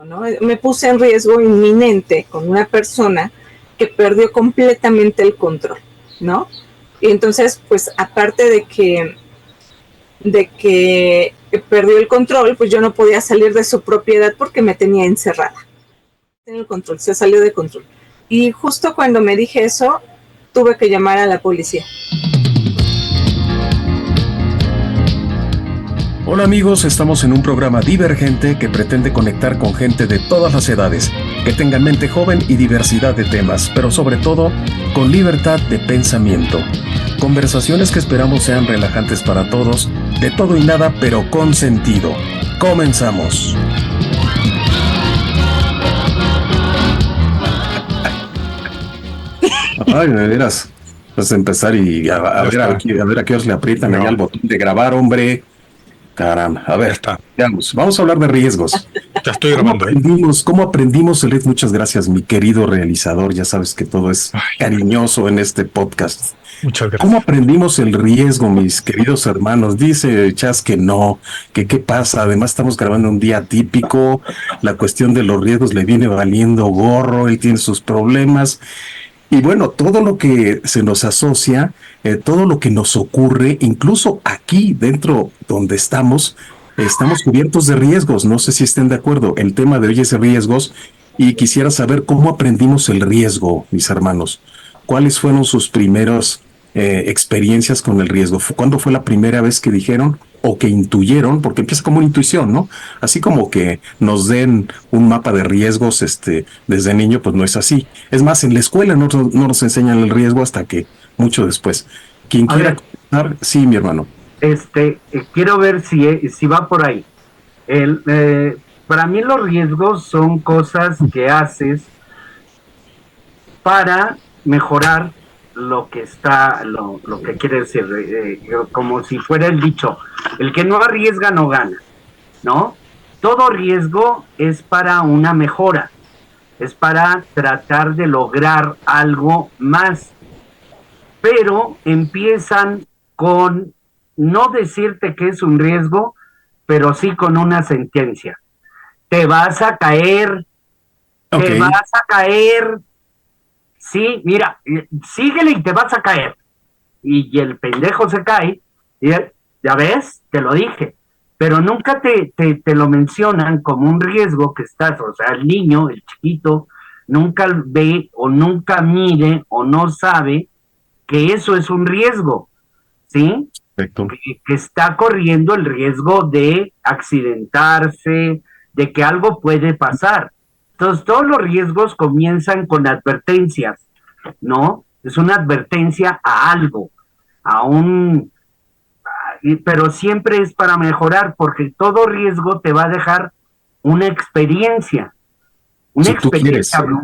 ¿no? Me puse en riesgo inminente con una persona que perdió completamente el control, ¿no? Y entonces, pues aparte de que perdió el control, pues yo no podía salir de su propiedad porque me tenía encerrada. El control, se salió de control. Y justo cuando me dije eso, tuve que llamar a la policía. Hola amigos, estamos en un programa divergente que pretende conectar con gente de todas las edades, que tengan mente joven y diversidad de temas, pero sobre todo con libertad de pensamiento. Conversaciones que esperamos sean relajantes para todos, de todo y nada, pero con sentido. Comenzamos. Ay, de veras. Pues empezar y a ver a qué os le aprietan allá al botón de grabar, hombre. Caramba, a ver, vamos a hablar de riesgos. Ya estoy grabando. ¿Cómo aprendimos, Eled? Muchas gracias, mi querido realizador. Ya sabes que todo es cariñoso en este podcast. Muchas gracias. ¿Cómo aprendimos el riesgo, mis queridos hermanos? Dice Chas que no, que qué pasa. Además estamos grabando un día típico. La cuestión de los riesgos le viene valiendo gorro. Él tiene sus problemas. Y bueno, todo lo que se nos asocia, todo lo que nos ocurre, incluso aquí dentro donde estamos cubiertos de riesgos. No sé si estén de acuerdo. El tema de hoy es riesgos y quisiera saber cómo aprendimos el riesgo, mis hermanos. ¿Cuáles fueron sus primeras experiencias con el riesgo? ¿Cuándo fue la primera vez que dijeron o que intuyeron? Porque empieza como una intuición, ¿no? Así como que nos den un mapa de riesgos desde niño, pues no es así. Es más, en la escuela no nos enseñan el riesgo hasta que mucho después. Quien quiera comentar, sí, mi hermano. Quiero ver si va por ahí. Para mí los riesgos son cosas que haces para mejorar lo que quiere decir, como si fuera el dicho, el que no arriesga no gana, ¿no? Todo riesgo es para una mejora, es para tratar de lograr algo más, pero empiezan con no decirte que es un riesgo, pero sí con una sentencia. Te vas a caer, te vas a caer. Sí, mira, síguele y te vas a caer. Y el pendejo se cae, y ya ves, te lo dije. Pero nunca te lo mencionan como un riesgo que estás, o sea, el niño, el chiquito, nunca ve o nunca mide o no sabe que eso es un riesgo, ¿sí? Perfecto. Que está corriendo el riesgo de accidentarse, de que algo puede pasar. Entonces, todos los riesgos comienzan con advertencias, ¿no? Es una advertencia a algo, pero siempre es para mejorar, porque todo riesgo te va a dejar una experiencia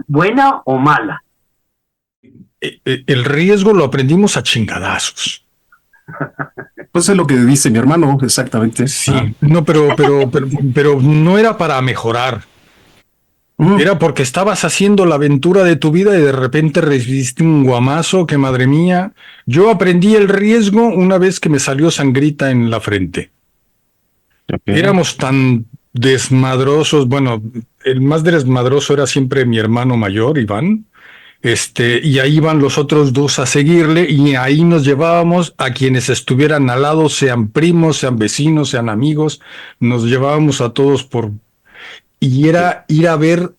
buena o mala. El riesgo lo aprendimos a chingadazos. Pues es lo que dice mi hermano, exactamente. Sí, no, pero no era para mejorar. Era porque estabas haciendo la aventura de tu vida y de repente recibiste un guamazo que, madre mía, yo aprendí el riesgo una vez que me salió sangrita en la frente. Éramos tan desmadrosos, bueno, el más desmadroso era siempre mi hermano mayor, Iván, y ahí iban los otros dos a seguirle y ahí nos llevábamos a quienes estuvieran al lado, sean primos, sean vecinos, sean amigos, nos llevábamos a todos y era ir a ver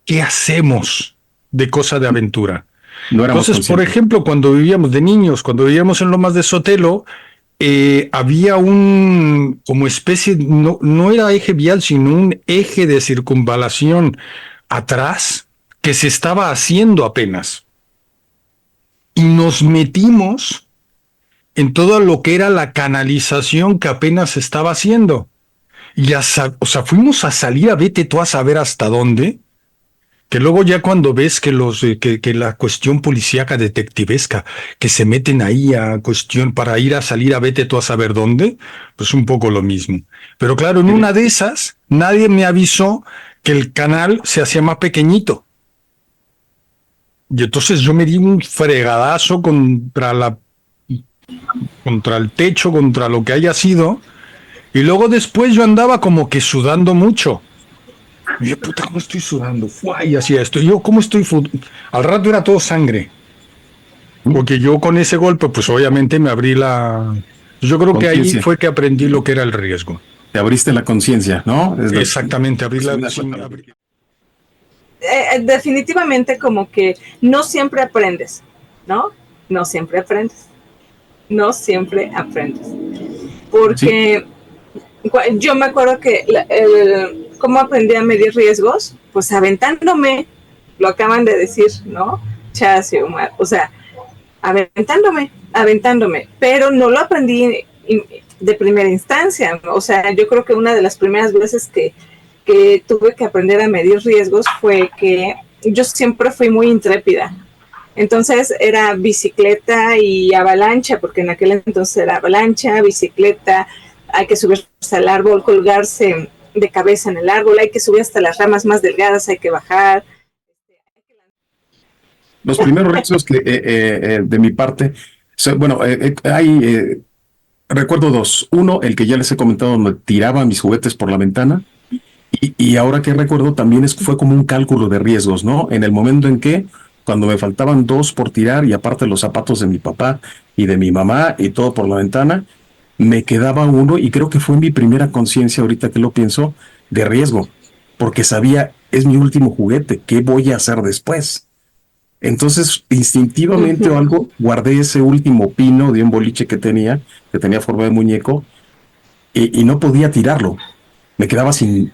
qué hacemos de cosa de aventura. Entonces, por ejemplo, cuando vivíamos de niños, cuando vivíamos en Lomas de Sotelo, había como especie, no era eje vial, sino un eje de circunvalación atrás que se estaba haciendo apenas. Y nos metimos en todo lo que era la canalización que apenas se estaba haciendo. Y fuimos a salir a vete tú a saber hasta dónde, que luego ya cuando ves que que la cuestión policíaca detectivesca, que se meten ahí a cuestión para ir a salir a vete tú a saber dónde, pues un poco lo mismo. Pero claro, en una de esas, nadie me avisó que el canal se hacía más pequeñito. Y entonces yo me di un fregadazo contra el techo, contra lo que haya sido, y luego después yo andaba como que sudando mucho. Y yo, puta, ¿cómo estoy sudando? ¡Fua! Y hacía esto. Y yo, ¿cómo estoy? Al rato era todo sangre. Porque yo con ese golpe, pues obviamente me abrí la... Yo creo que ahí Conciencia. fue que aprendí lo que era el riesgo. Te abriste la conciencia, ¿no? Exactamente, abrí la... Definitivamente como que no siempre aprendes, ¿no? No siempre aprendes. No siempre aprendes. Porque yo me acuerdo que cómo aprendí a medir riesgos, pues aventándome, lo acaban de decir, ¿no? Chas y Omar, o sea, aventándome, pero no lo aprendí de primera instancia, o sea, yo creo que una de las primeras veces que tuve que aprender a medir riesgos fue que yo siempre fui muy intrépida. Entonces era bicicleta y avalancha, porque en aquel entonces era avalancha, bicicleta, hay que subirse al árbol, colgarse de cabeza en el árbol, hay que subir hasta las ramas más delgadas, hay que bajar. Los primeros riesgos que de mi parte, recuerdo dos. Uno, el que ya les he comentado, me tiraba mis juguetes por la ventana. Y ahora que recuerdo, también fue como un cálculo de riesgos, ¿no? En el momento en que, cuando me faltaban dos por tirar, y aparte los zapatos de mi papá y de mi mamá y todo por la ventana, me quedaba uno, y creo que fue mi primera conciencia, ahorita que lo pienso, de riesgo, porque sabía, es mi último juguete, ¿qué voy a hacer después? Entonces, instintivamente o algo, guardé ese último pino de un boliche que tenía forma de muñeco, y no podía tirarlo. Me quedaba sin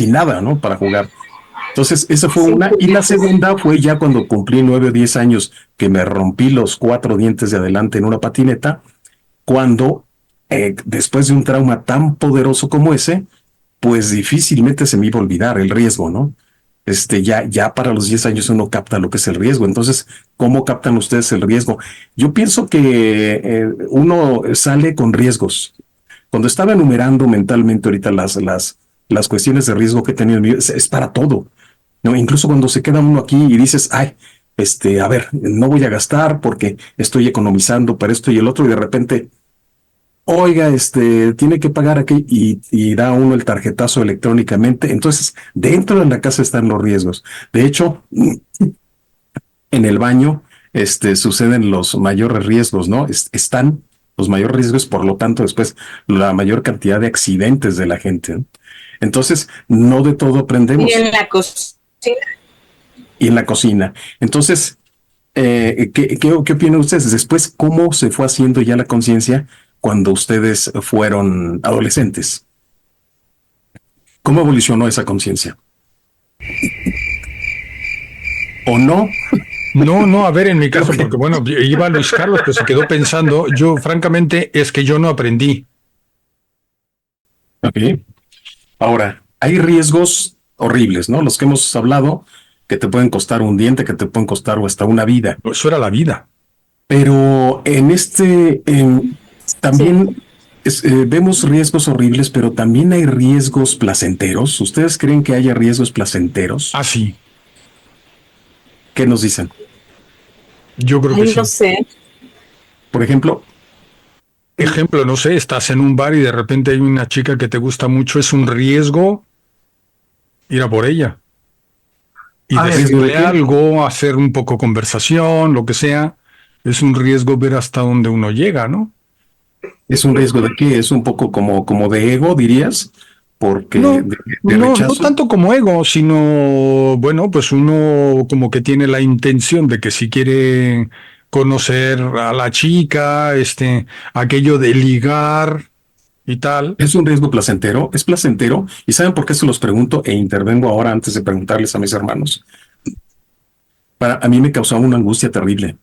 nada, ¿no? Para jugar. Entonces, esa fue una. Y la segunda fue ya cuando cumplí 9 o 10 años, que me rompí los 4 dientes de adelante en una patineta, cuando, después de un trauma tan poderoso como ese, pues difícilmente se me iba a olvidar el riesgo, ¿no? Ya para los 10 años uno capta lo que es el riesgo. Entonces, ¿cómo captan ustedes el riesgo? Yo pienso que uno sale con riesgos. Cuando estaba enumerando mentalmente ahorita las cuestiones de riesgo que he tenido en mi vida, es para todo, ¿no? Incluso cuando se queda uno aquí y dices, ay, a ver, no voy a gastar porque estoy economizando para esto y el otro, y de repente, oiga, tiene que pagar aquí, y da uno el tarjetazo electrónicamente. Entonces, dentro de la casa están los riesgos. De hecho, en el baño, suceden los mayores riesgos, ¿no? Están los mayores riesgos, por lo tanto, después la mayor cantidad de accidentes de la gente, ¿no? Entonces, no de todo aprendemos. Y en la cocina. Y en la cocina. Entonces, ¿qué opinan ustedes? Después, ¿cómo se fue haciendo ya la conciencia cuando ustedes fueron adolescentes? ¿Cómo evolucionó esa conciencia? ¿O no? No, a ver, en mi caso, porque bueno, iba Luis Carlos, que se quedó pensando. Yo, francamente, es que yo no aprendí. Ok. Ahora, hay riesgos horribles, ¿no? Los que hemos hablado, que te pueden costar un diente, que te pueden costar o hasta una vida. Eso era la vida. Pero también vemos riesgos horribles, pero también hay riesgos placenteros. ¿Ustedes creen que haya riesgos placenteros? Ah, sí. ¿Qué nos dicen? Yo creo que sí. No sé. Por ejemplo, no sé, estás en un bar y de repente hay una chica que te gusta mucho, es un riesgo ir a por ella. Y decirle algo, hacer un poco conversación, lo que sea, es un riesgo ver hasta dónde uno llega, ¿no? ¿es un riesgo de qué? ¿Es un poco como de ego, dirías? Porque No, de no rechazo. tanto como ego, sino, bueno, pues uno como que tiene la intención de que si quiere conocer a la chica, aquello de ligar y tal. ¿Es un riesgo placentero? ¿Es placentero? ¿Y saben por qué se los pregunto e intervengo ahora antes de preguntarles a mis hermanos? A mí me causaba una angustia terrible.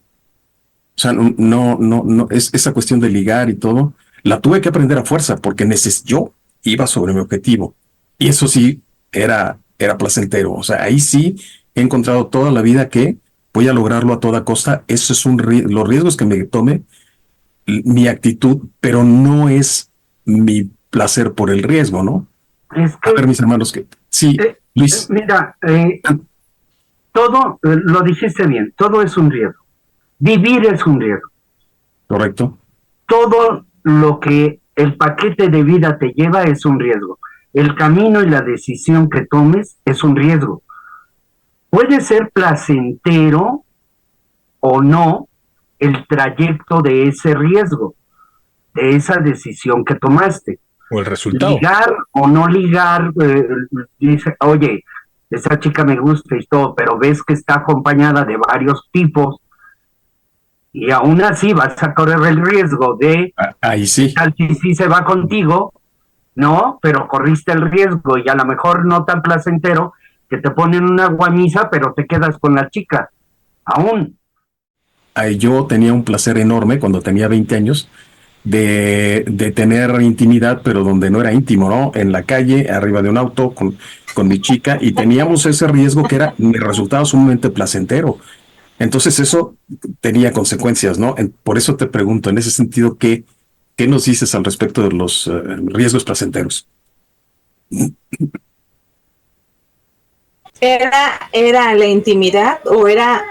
O sea, no, esa cuestión de ligar y todo, la tuve que aprender a fuerza porque yo iba sobre mi objetivo. Y eso sí, era placentero. O sea, ahí sí he encontrado toda la vida que voy a lograrlo a toda costa. Eso es los riesgos que me tome, mi actitud, pero no es mi placer por el riesgo, ¿no? A ver, mis hermanos, sí, Luis. Mira, todo, lo dijiste bien, todo es un riesgo. Vivir es un riesgo. Correcto. Todo lo que el paquete de vida te lleva es un riesgo. el camino y la decisión que tomes es un riesgo. Puede ser placentero o no el trayecto de ese riesgo, de esa decisión que tomaste. O el resultado. Ligar o no ligar, dice, oye, esa chica me gusta y todo, pero ves que está acompañada de varios tipos y aún así vas a correr el riesgo de, Ahí sí. tal si sí se va contigo, ¿no? Pero corriste el riesgo y a lo mejor no tan placentero que te ponen una guamisa, pero te quedas con la chica, aún. Yo tenía un placer enorme cuando tenía 20 años de tener intimidad, pero donde no era íntimo, ¿no? En la calle, arriba de un auto, con mi chica, y teníamos ese riesgo que me resultaba sumamente placentero. Entonces eso tenía consecuencias, ¿no? Por eso te pregunto, en ese sentido, ¿qué nos dices al respecto de los riesgos placenteros? ¿Era la intimidad o era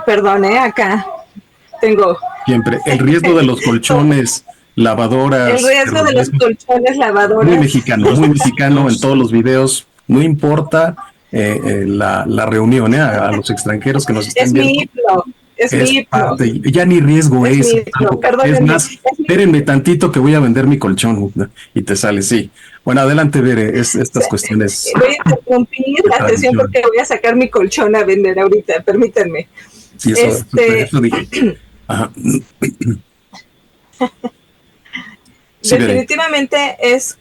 perdón, acá tengo Siempre. El riesgo de los colchones, lavadoras. el riesgo de los colchones, lavadoras. Muy mexicano en todos los videos. No importa la reunión, a los extranjeros que nos están viendo. Es mi hipno. Ya ni riesgo es. Es más, Es espérenme tantito que voy a vender mi colchón, ¿no? Y te sale, sí. Bueno, adelante, Bere, estas cuestiones. Voy a interrumpir la atención porque voy a sacar mi colchón a vender ahorita, permítanme. Sí, eso dije. Ajá. Sí, definitivamente es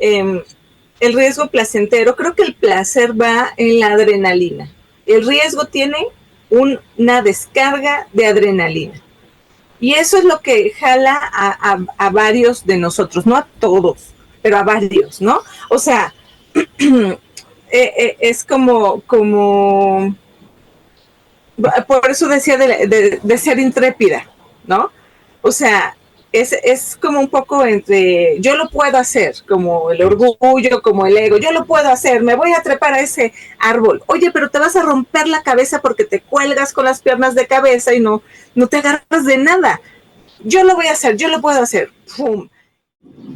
el riesgo placentero. Creo que el placer va en la adrenalina. El riesgo tiene una descarga de adrenalina. Y eso es lo que jala a varios de nosotros, no a todos, pero a varios, ¿no? O sea, es como por eso decía de ser intrépida, ¿no? O sea, es como un poco entre, yo lo puedo hacer, como el orgullo, como el ego, yo lo puedo hacer, me voy a trepar a ese árbol. Oye, pero te vas a romper la cabeza porque te cuelgas con las piernas de cabeza y no te agarras de nada. Yo lo voy a hacer, yo lo puedo hacer. ¡Pum!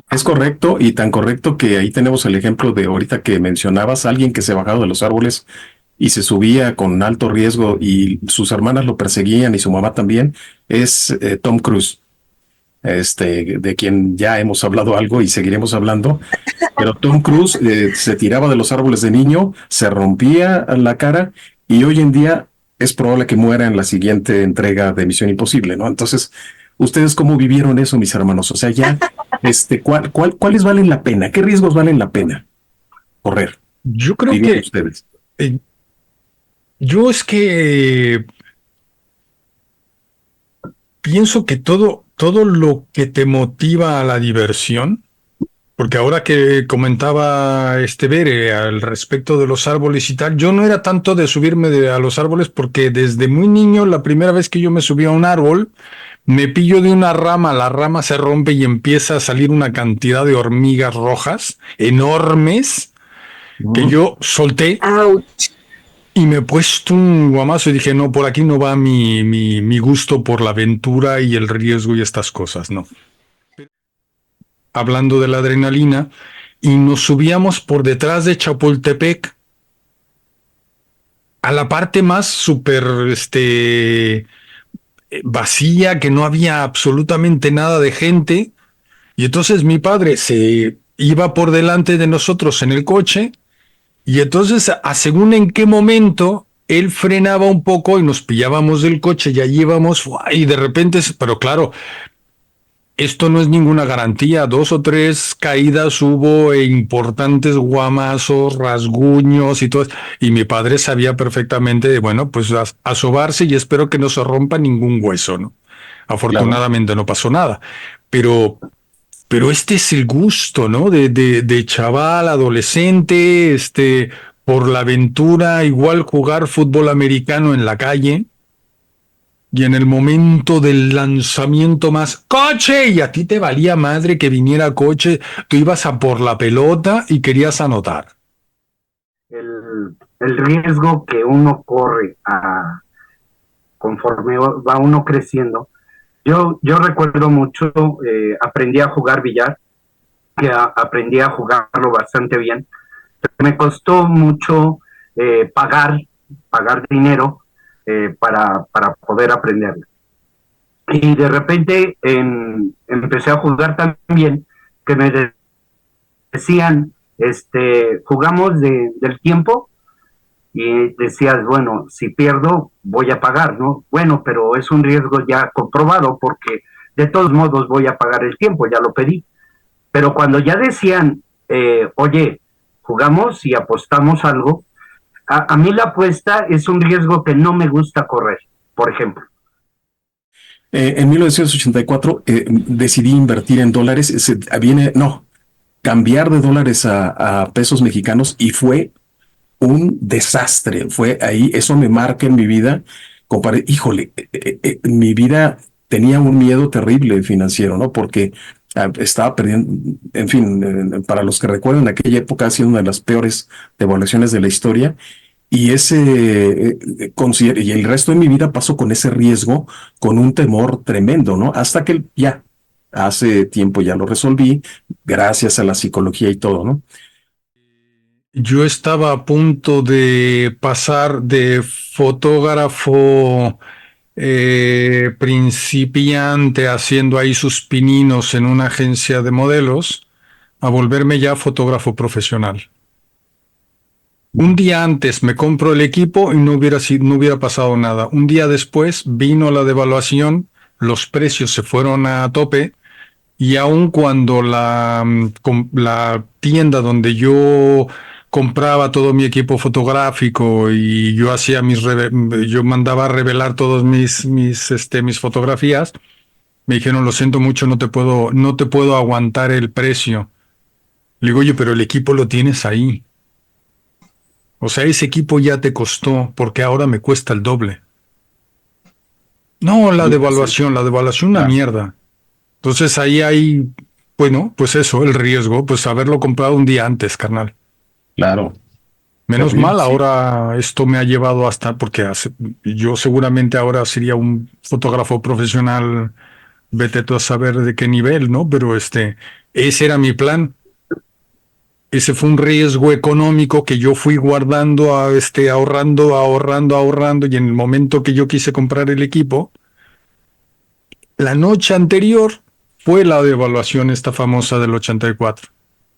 Es correcto, y tan correcto que ahí tenemos el ejemplo de ahorita que mencionabas, alguien que se bajaba de los árboles y se subía con alto riesgo y sus hermanas lo perseguían y su mamá también, es Tom Cruise. De quien ya hemos hablado algo y seguiremos hablando, pero Tom Cruise se tiraba de los árboles de niño, se rompía la cara y hoy en día es probable que muera en la siguiente entrega de Misión Imposible, ¿no? Entonces, ¿ustedes cómo vivieron eso, mis hermanos? O sea, ya, ¿cuáles valen la pena? ¿Qué riesgos valen la pena correr? Yo creo que ustedes. Yo es que pienso que todo lo que te motiva a la diversión, porque ahora que comentaba Bere al respecto de los árboles y tal, yo no era tanto de subirme a los árboles porque desde muy niño, la primera vez que yo me subí a un árbol, me pillo de una rama, la rama se rompe y empieza a salir una cantidad de hormigas rojas enormes que yo solté. ¡Auch! Y me he puesto un guamazo y dije, no, por aquí no va mi gusto por la aventura y el riesgo y estas cosas, no. Hablando de la adrenalina, y nos subíamos por detrás de Chapultepec a la parte más súper vacía, que no había absolutamente nada de gente, y entonces mi padre se iba por delante de nosotros en el coche. Y entonces, a según en qué momento, él frenaba un poco y nos pillábamos del coche, ya íbamos, y de repente, pero claro, esto no es ninguna garantía, 2 o 3 caídas hubo e importantes guamazos, rasguños y todo, y mi padre sabía perfectamente de, bueno, pues a sobarse y espero que no se rompa ningún hueso, ¿no? Afortunadamente no pasó nada, pero este es el gusto, ¿no? De chaval, adolescente, por la aventura, igual jugar fútbol americano en la calle y en el momento del lanzamiento más ¡coche! Y a ti te valía madre que viniera coche, tú ibas a por la pelota y querías anotar. El riesgo que uno corre conforme va uno creciendo. Yo recuerdo mucho, aprendí a jugar billar que aprendí a jugarlo bastante bien. Me costó mucho pagar dinero para poder aprenderlo. Y de repente empecé a jugar tan bien que me decían, jugamos del tiempo, y decías, bueno, si pierdo voy a pagar, ¿no? Bueno, pero es un riesgo ya comprobado porque de todos modos voy a pagar el tiempo, ya lo pedí. Pero cuando ya decían, oye, jugamos y apostamos algo, a mí la apuesta es un riesgo que no me gusta correr, por ejemplo. En 1984 decidí invertir en dólares, cambiar de dólares a pesos mexicanos, y fue un desastre. Fue ahí, eso me marca en mi vida. Híjole, mi vida tenía un miedo terrible financiero, ¿no? Porque estaba perdiendo, en fin, para los que recuerdan, aquella época ha sido una de las peores devaluaciones de la historia. Y y el resto de mi vida pasó con ese riesgo, con un temor tremendo, ¿no? Hasta que ya, hace tiempo ya lo resolví, gracias a la psicología y todo, ¿no? Yo estaba a punto de pasar de fotógrafo principiante haciendo ahí sus pininos en una agencia de modelos a volverme ya fotógrafo profesional. Un día antes me compro el equipo y no hubiera pasado nada. Un día después vino la devaluación, los precios se fueron a tope, y aun cuando la tienda donde yo compraba todo mi equipo fotográfico y yo hacía yo mandaba a revelar todos mis fotografías, me dijeron, lo siento mucho, no te puedo aguantar el precio. Le digo, oye, pero el equipo lo tienes ahí. O sea, ese equipo ya te costó, porque ahora me cuesta el doble. No, la devaluación una mierda. Entonces ahí hay, bueno, pues eso, el riesgo, pues haberlo comprado un día antes, carnal. Claro. Menos Terrible, mal, sí. ahora esto me ha llevado hasta, porque yo seguramente ahora sería un fotógrafo profesional, vete tú a saber de qué nivel, ¿no? Pero ese era mi plan. Ese fue un riesgo económico que yo fui guardando, ahorrando, y en el momento que yo quise comprar el equipo, la noche anterior fue la devaluación esta famosa del 84.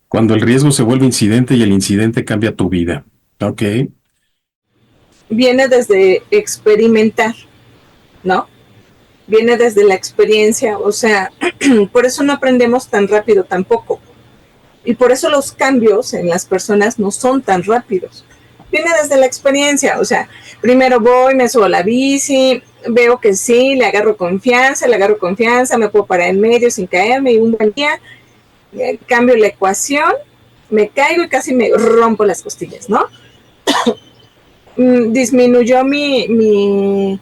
Cuando el riesgo se vuelve incidente y el incidente cambia tu vida. Ok. Viene desde experimentar, ¿no? Viene desde la experiencia, o sea, por eso no aprendemos tan rápido tampoco. Y por eso los cambios en las personas no son tan rápidos. Viene desde la experiencia, o sea, primero voy, me subo a la bici, veo que sí, le agarro confianza, me puedo parar en medio sin caerme, y un buen día cambio la ecuación, me caigo y casi me rompo las costillas, ¿no? Disminuyó mi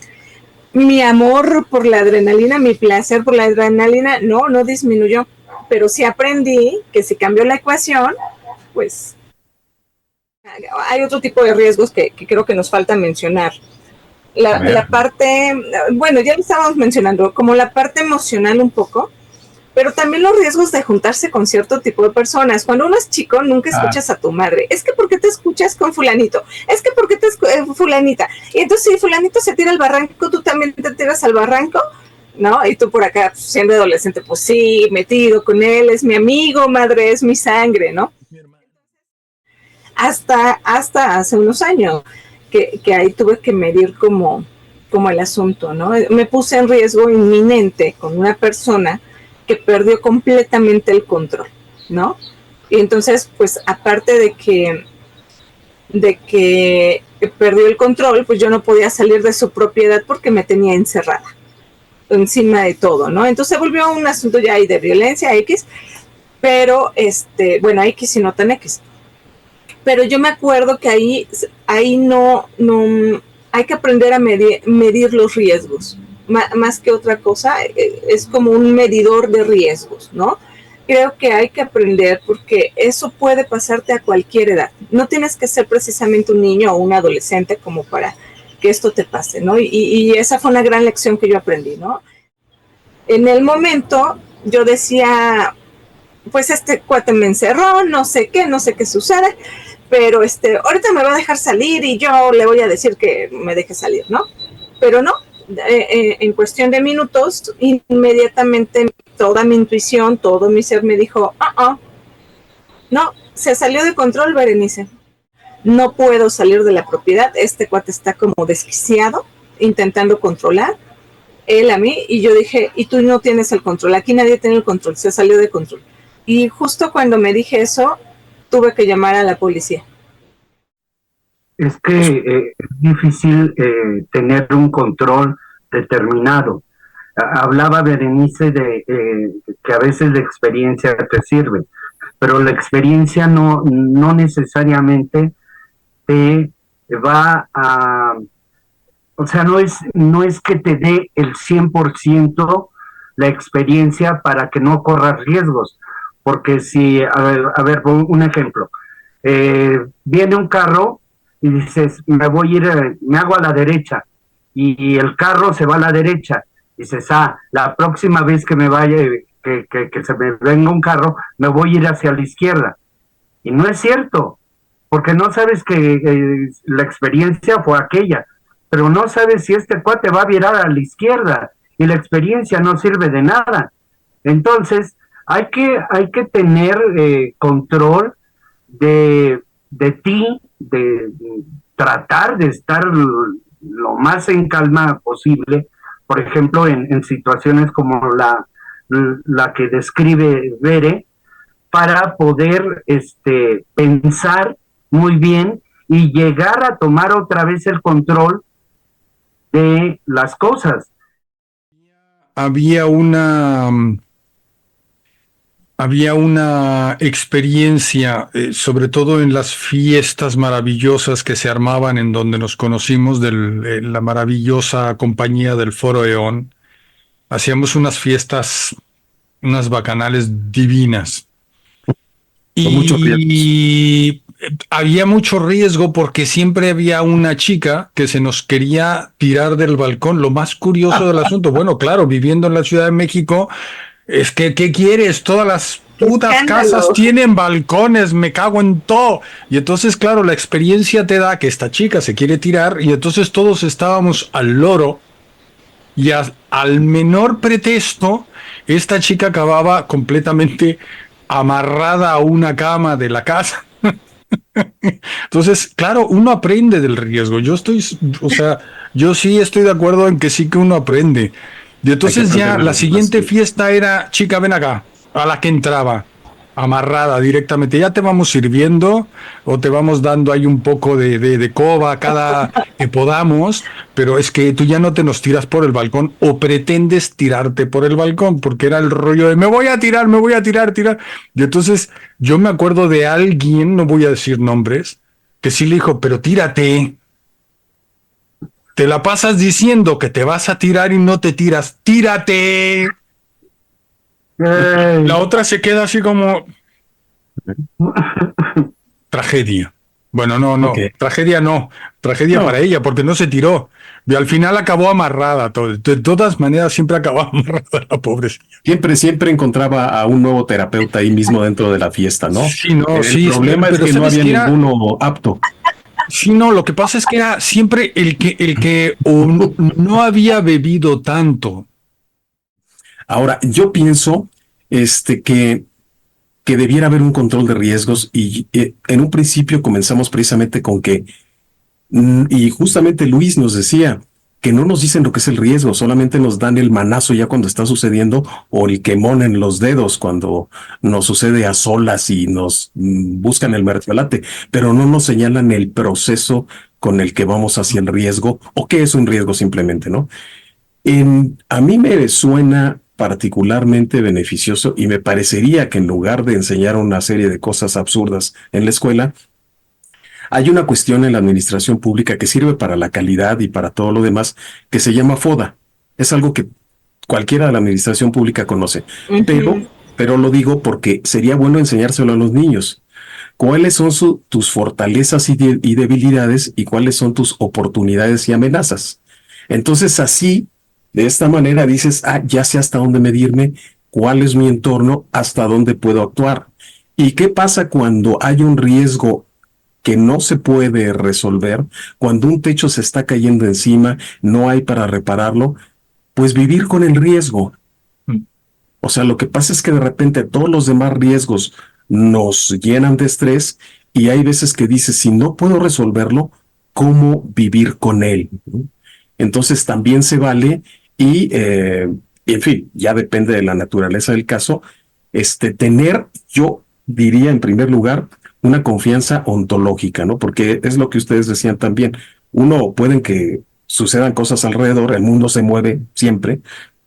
amor por la adrenalina, mi placer por la adrenalina, no disminuyó, pero sí aprendí que si cambió la ecuación, pues hay otro tipo de riesgos que creo que nos falta mencionar. La parte, bueno, ya lo estábamos mencionando, como la parte emocional un poco, pero también los riesgos de juntarse con cierto tipo de personas. Cuando uno es chico, nunca escuchas a tu madre. Es que ¿por qué te escuchas con fulanito? Es que ¿por qué te fulanita? Y entonces si fulanito se tira al barranco, tú también te tiras al barranco, ¿no? Y tú por acá, siendo adolescente, pues sí, metido con él, es mi amigo, madre, es mi sangre, ¿no? Hasta hace unos años que ahí tuve que medir como el asunto, ¿no? Me puse en riesgo inminente con una persona que perdió completamente el control, ¿no? Y entonces, pues, aparte de que perdió el control, pues yo no podía salir de su propiedad porque me tenía encerrada encima de todo, ¿no? Entonces se volvió un asunto ya ahí de violencia X, pero bueno, X y no tan X. Pero yo me acuerdo que ahí no hay que aprender a medir los riesgos. Más que otra cosa, es como un medidor de riesgos, ¿no? Creo que hay que aprender porque eso puede pasarte a cualquier edad. No tienes que ser precisamente un niño o un adolescente como para que esto te pase, ¿no? Y esa fue una gran lección que yo aprendí, ¿no? En el momento yo decía, pues este cuate me encerró, no sé qué sucede, pero ahorita me va a dejar salir y yo le voy a decir que me deje salir, ¿no? Pero no, en cuestión de minutos, inmediatamente toda mi intuición, todo mi ser me dijo, no, se salió de control, Berenice. No puedo salir de la propiedad, este cuate está como desquiciado, intentando controlar, él a mí, y yo dije, y tú no tienes el control, aquí nadie tiene el control, se salió de control. Y justo cuando me dije eso, tuve que llamar a la policía. Es que es difícil tener un control determinado. Hablaba Berenice de que a veces la experiencia te sirve, pero la experiencia no necesariamente te va a, o sea, no es que te dé el 100% la experiencia para que no corras riesgos, porque si, a ver, un ejemplo, viene un carro y dices, me voy a ir, me hago a la derecha, y el carro se va a la derecha, dices, la próxima vez que me vaya, que se me venga un carro, me voy a ir hacia la izquierda, y no es cierto, porque no sabes que la experiencia fue aquella, pero no sabes si este cuate va a virar a la izquierda, y la experiencia no sirve de nada. Entonces, hay que tener control de ti, de tratar de estar lo más en calma posible, por ejemplo, en situaciones como la que describe Bere, para poder pensar muy bien y llegar a tomar otra vez el control de las cosas. Había una experiencia, sobre todo en las fiestas maravillosas que se armaban en donde nos conocimos, de la maravillosa compañía del Foro Eón. Hacíamos unas fiestas, unas bacanales divinas. Y había mucho riesgo porque siempre había una chica que se nos quería tirar del balcón. Lo más curioso del asunto, bueno, claro, viviendo en la Ciudad de México, es que, ¿qué quieres? Todas las putas casas tienen balcones, me cago en todo. Y entonces, claro, la experiencia te da que esta chica se quiere tirar y entonces todos estábamos al loro y al menor pretexto, esta chica acababa completamente amarrada a una cama de la casa. Entonces, claro, uno aprende del riesgo. Yo sí estoy de acuerdo en que sí que uno aprende. Y entonces ya la siguiente fiesta era, chica, ven acá, a la que entraba, amarrada directamente. Ya te vamos sirviendo o te vamos dando ahí un poco de coba cada que podamos, pero es que tú ya no te nos tiras por el balcón o pretendes tirarte por el balcón, porque era el rollo de me voy a tirar. Y entonces yo me acuerdo de alguien, no voy a decir nombres, que sí le dijo, pero tírate. Te la pasas diciendo que te vas a tirar y no te tiras. ¡Tírate! La otra se queda así como... Tragedia. Bueno, no. Okay. Tragedia no. Tragedia para ella, porque no se tiró. Y al final acabó amarrada. De todas maneras, siempre acababa amarrada la pobrecilla. Siempre encontraba a un nuevo terapeuta ahí mismo dentro de la fiesta, ¿no? Sí, no, el problema es que no había ninguno apto. Sí, no, lo que pasa es que era siempre el que no había bebido tanto. Ahora, yo pienso que debiera haber un control de riesgos y en un principio comenzamos precisamente con que, y justamente Luis nos decía, que no nos dicen lo que es el riesgo, solamente nos dan el manazo ya cuando está sucediendo o el quemón en los dedos cuando nos sucede a solas y nos buscan el mertiolate, pero no nos señalan el proceso con el que vamos hacia el riesgo o qué es un riesgo simplemente, ¿no? A mí me suena particularmente beneficioso y me parecería que en lugar de enseñar una serie de cosas absurdas en la escuela, hay una cuestión en la administración pública que sirve para la calidad y para todo lo demás, que se llama FODA. Es algo que cualquiera de la administración pública conoce, pero lo digo porque sería bueno enseñárselo a los niños. ¿Cuáles son tus fortalezas y debilidades y cuáles son tus oportunidades y amenazas? Entonces así, de esta manera dices, ya sé hasta dónde medirme cuál es mi entorno, hasta dónde puedo actuar. ¿Y qué pasa cuando hay un riesgo que no se puede resolver, cuando un techo se está cayendo encima, no hay para repararlo? Pues vivir con el riesgo. O sea, lo que pasa es que de repente todos los demás riesgos nos llenan de estrés y hay veces que dices, si no puedo resolverlo, ¿cómo vivir con él? Entonces también se vale y, en fin, ya depende de la naturaleza del caso, tener, yo diría en primer lugar, una confianza ontológica, ¿no? Porque es lo que ustedes decían también. Uno, pueden que sucedan cosas alrededor, el mundo se mueve siempre.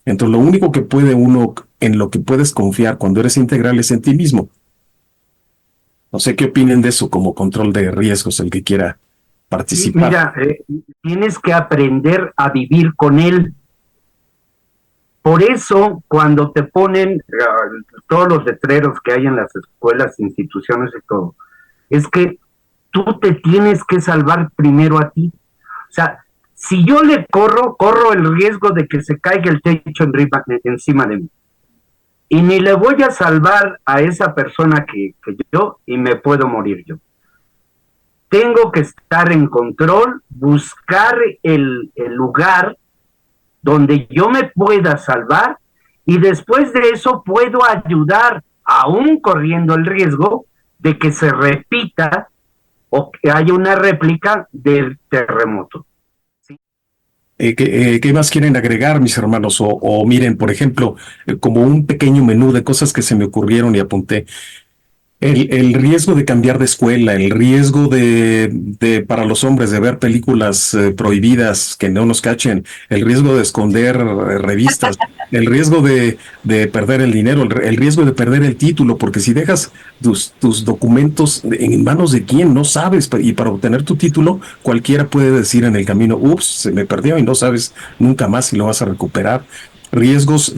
Entonces, lo único que puede uno, en lo que puedes confiar cuando eres integral, es en ti mismo. No sé qué opinen de eso como control de riesgos, el que quiera participar. Mira, tienes que aprender a vivir con él. Por eso, cuando te ponen todos los letreros que hay en las escuelas, instituciones y todo, es que tú te tienes que salvar primero a ti. O sea, si yo le corro el riesgo de que se caiga el techo encima de mí. Y ni le voy a salvar a esa persona que yo, y me puedo morir yo. Tengo que estar en control, buscar el lugar donde yo me pueda salvar, y después de eso puedo ayudar, aún corriendo el riesgo de que se repita o que haya una réplica del terremoto. ¿Qué más quieren agregar, mis hermanos? O miren, por ejemplo, como un pequeño menú de cosas que se me ocurrieron y apunté. El riesgo de cambiar de escuela, el riesgo para los hombres de ver películas prohibidas que no nos cachen, el riesgo de esconder revistas, el riesgo de perder el dinero, el riesgo de perder el título, porque si dejas tus documentos en manos de quién, no sabes, y para obtener tu título, cualquiera puede decir en el camino, ups, se me perdió, y no sabes nunca más si lo vas a recuperar. Riesgos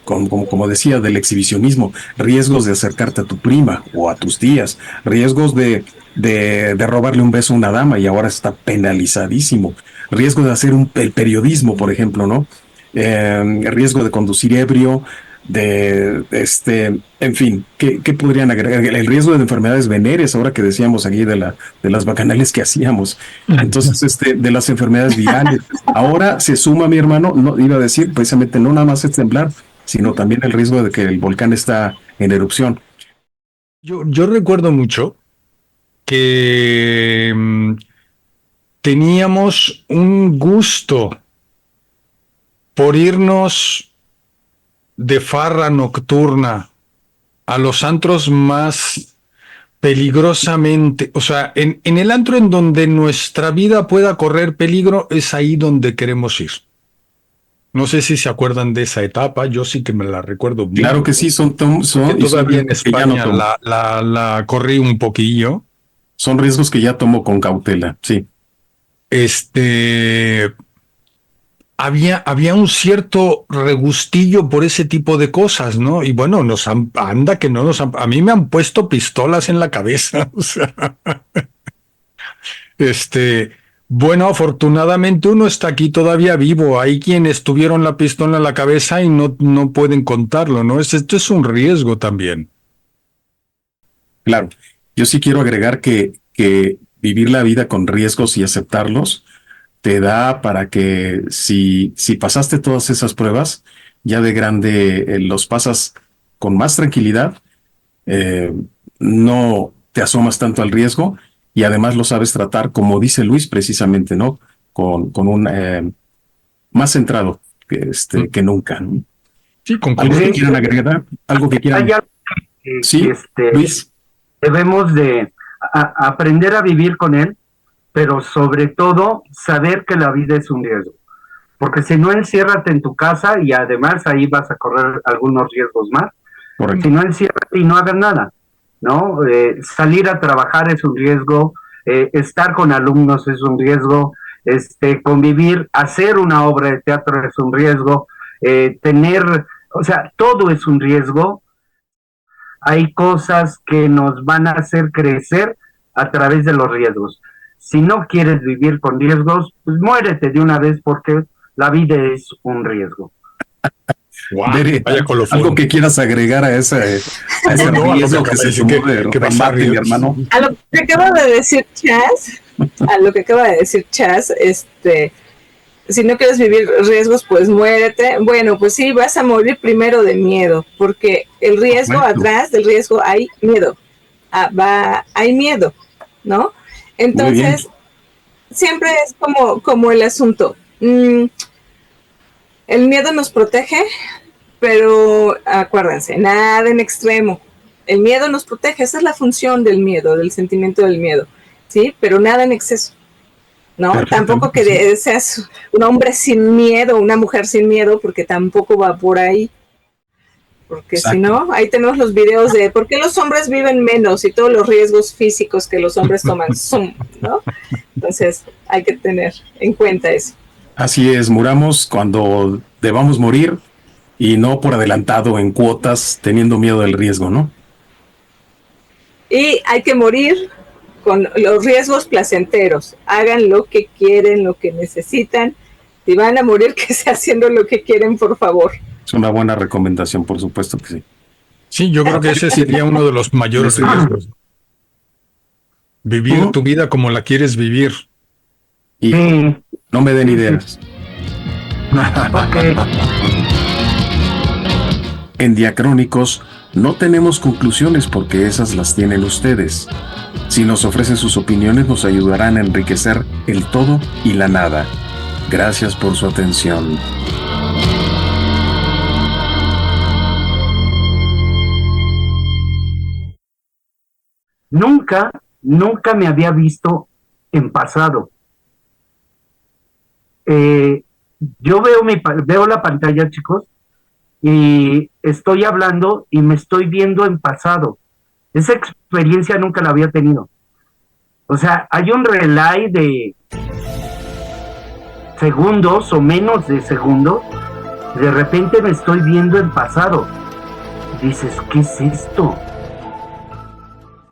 como decía, del exhibicionismo, riesgos de acercarte a tu prima o a tus tías, riesgos de robarle un beso a una dama y ahora está penalizadísimo, riesgo de hacer el periodismo, por ejemplo, ¿no? Riesgo de conducir ebrio, en fin, ¿qué podrían agregar? El riesgo de enfermedades venéreas, ahora que decíamos aquí de las bacanales que hacíamos. Entonces, de las enfermedades virales. Ahora se suma, mi hermano, no iba a decir, precisamente, no nada más es temblar, sino también el riesgo de que el volcán está en erupción. Yo recuerdo mucho que teníamos un gusto por irnos de farra nocturna a los antros más peligrosamente, o sea, en el antro en donde nuestra vida pueda correr peligro, es ahí donde queremos ir. No sé si se acuerdan de esa etapa, yo sí que me la recuerdo bien. Claro que sí, son todavía en España la corrí un poquillo. Son riesgos que ya tomo con cautela, sí. Había un cierto regustillo por ese tipo de cosas, ¿no? Y bueno, a mí me han puesto pistolas en la cabeza, o sea, bueno, afortunadamente uno está aquí todavía vivo, hay quienes tuvieron la pistola en la cabeza y no pueden contarlo, ¿no? Esto es un riesgo también. Claro, yo sí quiero agregar que vivir la vida con riesgos y aceptarlos te da para que si pasaste todas esas pruebas, ya de grande los pasas con más tranquilidad, no te asomas tanto al riesgo y además lo sabes tratar, como dice Luis precisamente, ¿no? Con un más centrado que nunca, ¿no? Sí, con ¿Algo que quieran agregar? ¿Algo que quieran? Hay algo Sí, Luis. Debemos de aprender a vivir con él, pero sobre todo saber que la vida es un riesgo. Porque si no, enciérrate en tu casa y además ahí vas a correr algunos riesgos más. Correcto. Si no, enciérrate y no hagas nada, ¿no? Salir a trabajar es un riesgo, estar con alumnos es un riesgo, convivir, hacer una obra de teatro es un riesgo, o sea, todo es un riesgo. Hay cosas que nos van a hacer crecer a través de los riesgos. Si no quieres vivir con riesgos, pues muérete de una vez porque la vida es un riesgo. Guau, Bere, vaya colofón. algo que quieras agregar a ese No, a lo riesgo que que se acaba de sumó decir, de que Juan vas a Martín, mi reír. hermano. A lo que acaba de decir Chas, si no quieres vivir riesgos, pues muérete. Bueno, pues sí, vas a morir primero de miedo, porque el riesgo, Correcto. atrás del riesgo hay miedo. Hay miedo, ¿no? Muy bien. Entonces, siempre es como el asunto. El miedo nos protege, pero acuérdense, nada en extremo. El miedo nos protege, esa es la función del miedo, del sentimiento del miedo, ¿sí? Pero nada en exceso, ¿no? Tampoco que seas un hombre sin miedo, una mujer sin miedo, porque tampoco va por ahí. Porque si no, ahí tenemos los videos de por qué los hombres viven menos y todos los riesgos físicos que los hombres toman son, ¿no? Entonces hay que tener en cuenta eso. Así es, muramos cuando debamos morir y no por adelantado en cuotas teniendo miedo del riesgo, ¿no? Y hay que morir con los riesgos placenteros. Hagan lo que quieren, lo que necesitan. Si van a morir, que sea haciendo lo que quieren, por favor. Es una buena recomendación, por supuesto que sí. Sí, yo creo que ese sería uno de los mayores riesgos. Vivir tu vida como la quieres vivir. Y no me den ideas. En Diacrónicos no tenemos conclusiones porque esas las tienen ustedes. Si nos ofrecen sus opiniones nos ayudarán a enriquecer el todo y la nada. Gracias por su atención. Nunca me había visto en pasado. Yo veo la pantalla, chicos, y estoy hablando y me estoy viendo en pasado. Esa experiencia nunca la había tenido. O sea, hay un relay de segundos o menos de segundos. De repente me estoy viendo en pasado. Dices, ¿qué es esto?